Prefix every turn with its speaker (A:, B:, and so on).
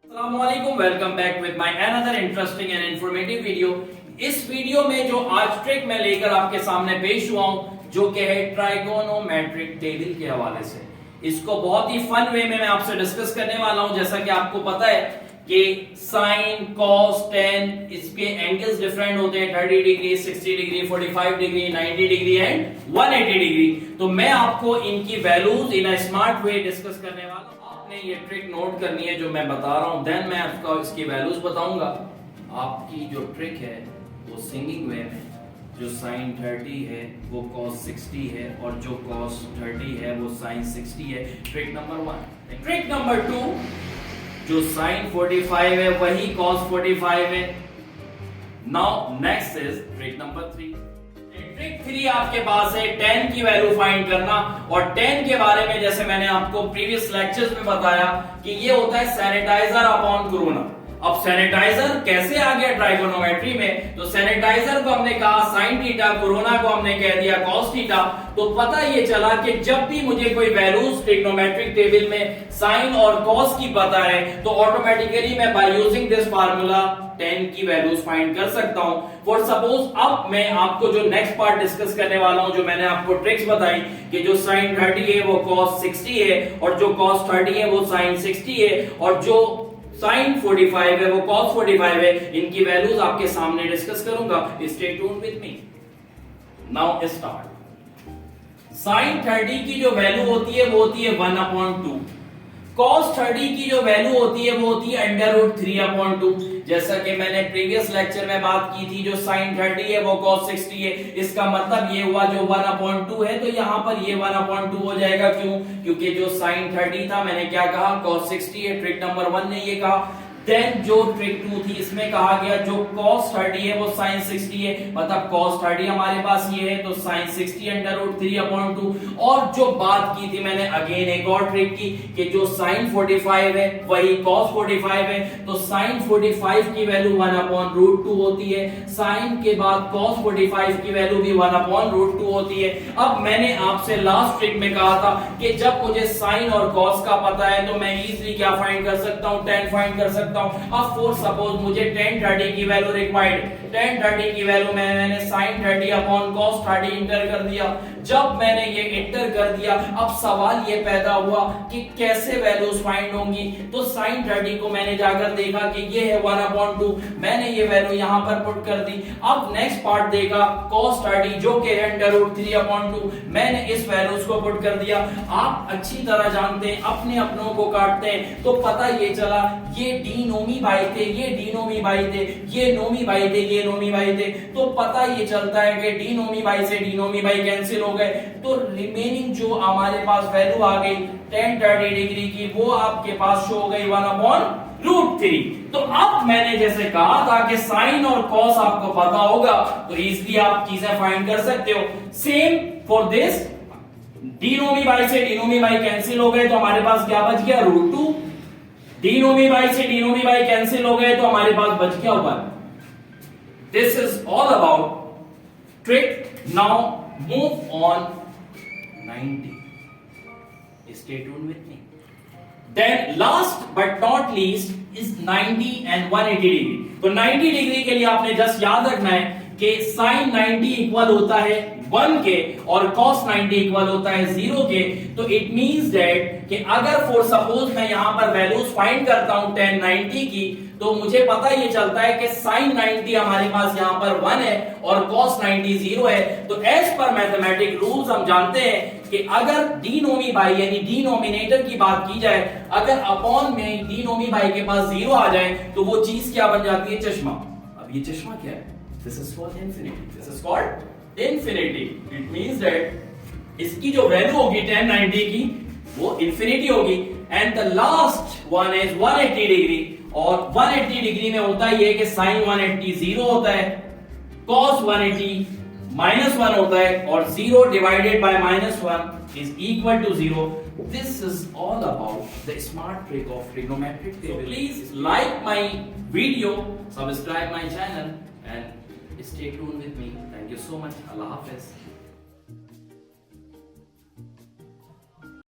A: अस्सलामुअलैकुम, welcome back with my another interesting and informative video. इस video में जो आज ट्रिक मैं लेकर आपके सामने पेश हुआ हूं, जो कि है ट्राइगोनोमेट्रिक टेबल के हवाले से, इसको बहुत ही फन वे में मैं आपसे डिस्कस करने वाला हूं। जैसा कि आपको पता है कि साइन, कॉस, टेन, इसके एंगल्स डिफरेंट होते हैं, 30 degree, 60 degree, 45 degree, 90 degree and 180 degree. तो मैं आपको इनकी values in a smart way discuss करने वाला हूं। आपने ये ट्रिक नोट करनी है जो मैं बता रहा हूं, देन मैं आपको इसकी वैल्यूज बताऊंगा। आपकी जो ट्रिक है वो सिंगिंग वे में, जो साइन 30 है वो कॉस 60 है, और जो कॉस 30 है वो साइन 60 है। Trick number 1। ट्रिक नंबर 2, जो साइन 45 है वही कॉस 45 है। Now next is trick number 3। Trick 3 आपके पास है tan की वैल्यू फाइंड करना, और tan के बारे में जैसे मैंने आपको प्रीवियस लेक्चर्स में बताया कि ये होता है सैनिटाइजर अपॉन कोरोना। अब सैनिटाइजर कैसे आ गया ट्राइगोनोमेट्री में? तो सैनिटाइजर को हमने कहा साइन थीटा, कोरोना को हमने कह दिया कॉस थीटा। तो पता ये चला कि जब भी मुझे कोई वैल्यूज ट्रिग्नोमेट्रिक टेबल में साइन और कॉस की पता है तो ऑटोमेटिकली मैं by using this formula tan की वैल्यूज फाइंड कर सकता हूं। फॉर सपोज अब मैं आपको जो नेक्स्ट पार्ट डिस्कस करने वाला हूं, जो मैंने आपको ट्रिक्स बताई कि जो साइन 30 है वो कॉस 60 है, और जो कॉस 30 है वो साइन 60 है, और जो साइन 45 है वो कॉस 45 है, इनकी वैल्यूज आपके सामने डिस्कस करूंगा। Stay tuned with me. Now start. Sine 30 की जो वैल्यू होती है वो होती है 1/2। cos 30 की जो वैल्यू होती है वो होती है √3/2। जैसा कि मैंने प्रीवियस लेक्चर में बात की थी, जो sin 30 है वो cos 60 है। इसका मतलब ये हुआ जो 1/2 है, तो यहां पर ये 1/2 हो जाएगा। क्यों? क्योंकि जो sin 30 था मैंने क्या कहा, cos 60 है। ट्रिक नंबर 1 ने ये कहा। देन जो ट्रिक 2 थी इसमें कहा गया जो cos 30 है वो sin 60 है, मतलब cos 30 हमारे पास ये है तो sin 60 √3/2। और जो बात की थी मैंने अगेन एक और ट्रिक की कि जो sin 45 है वही cos 45 है, तो sin 45 की वैल्यू 1/√2 होती है। sin के बाद cos 45 की वैल्यू भी 1/√2 होती है। अब मैंने आपसे लास्ट ट्रिक में कहा था कि जब मुझे sin और cos का पता है तो मैं इजीली क्या फाइंड कर सकता हूं, tan फाइंड कर सकता हूं। अब फॉर सपोज मुझे tan 30 की वैल्यू रिक्वायर्ड, tan 30 की वैल्यू मैंने sin 30 अपॉन cos 30 इंटर कर दिया। जब मैंने ये इंटर कर दिया, अब सवाल ये पैदा हुआ कि कैसे वैल्यूज फाइंड होंगी। तो sin 30 को मैंने जाकर देखा कि ये है 1/2, मैंने ये वैल्यू यहां पर पुट कर दी। अब नेक्स्ट पार्ट देखा cos 30 जो कि है √3/2, मैंने इस वैल्यूज को पुट कर दिया। आप अच्छी तरह जानते हैं अपने अपनों को काटते हैं, तो पता ये चला ये डीनोमी बाई थे, ये डीनोमी बाई थे, ये नोमी बाई थे, ये नोमी बाई थे। तो पता ये चलता है कि डीनोमी बाई से डीनोमी बाई कैंसिल हो गए, तो रिमेनिंग जो हमारे पास वैल्यू आ गई tan 30 डिग्री की वो आपके पास शो हो गई 1/√3। तो अब मैंने जैसे कहा था कि साइन और कॉस आपको पता होगा तो इजीली आप चीजें फाइंड कर सकते हो। सेम फॉर दिस, डीनोमी बाई से डीनोमी बाई कैंसिल हो गए तो हमारे पास क्या बच गया, √2। डीनोमी बाई से डीनोमी बाई कैंसिल हो गए तो हमारे पास बच गया 1। This is all about trick. Now move on 90। Stay tuned with me. Then last but not least is 90 and 180 degree. तो 90 डिग्री के लिए आपने जस्ट याद रखना है कि sin 90 इक्वल होता है 1 के और cos 90 इक्वल होता है 0 के। तो इट मींस दैट कि अगर फॉर सपोज मैं यहां पर वैल्यूज फाइंड करता हूं tan 90 की, तो मुझे पता ये चलता है कि sin 90 हमारे पास यहां पर 1 है और cos 90 0 है। तो एज पर मैथमेटिक रूल्स हम जानते हैं कि अगर डीनोमी बाई यानी डिनोमिनेटर की बात की जाए, अगर अपॉन में डीनोमी बाई के पास 0 आ जाए तो वो चीज क्या बन जाती है, चश्मा। अब ये चश्मा क्या है? This is called infinity. This is called infinity. It means that इसकी जो वैल्यू होगी tan 90 की वो इंफिनिटी होगी। And the last one is 180 degree, और 180 डिग्री में होता ही है कि sin 180 0 होता है, cos 180 -1 होता है, और 0 divided by -1 is equal to 0। This is all about the smart trick of trigonometric table. So please like my video, subscribe my channel and stay tuned with me. Thank you so much. Allah Hafiz.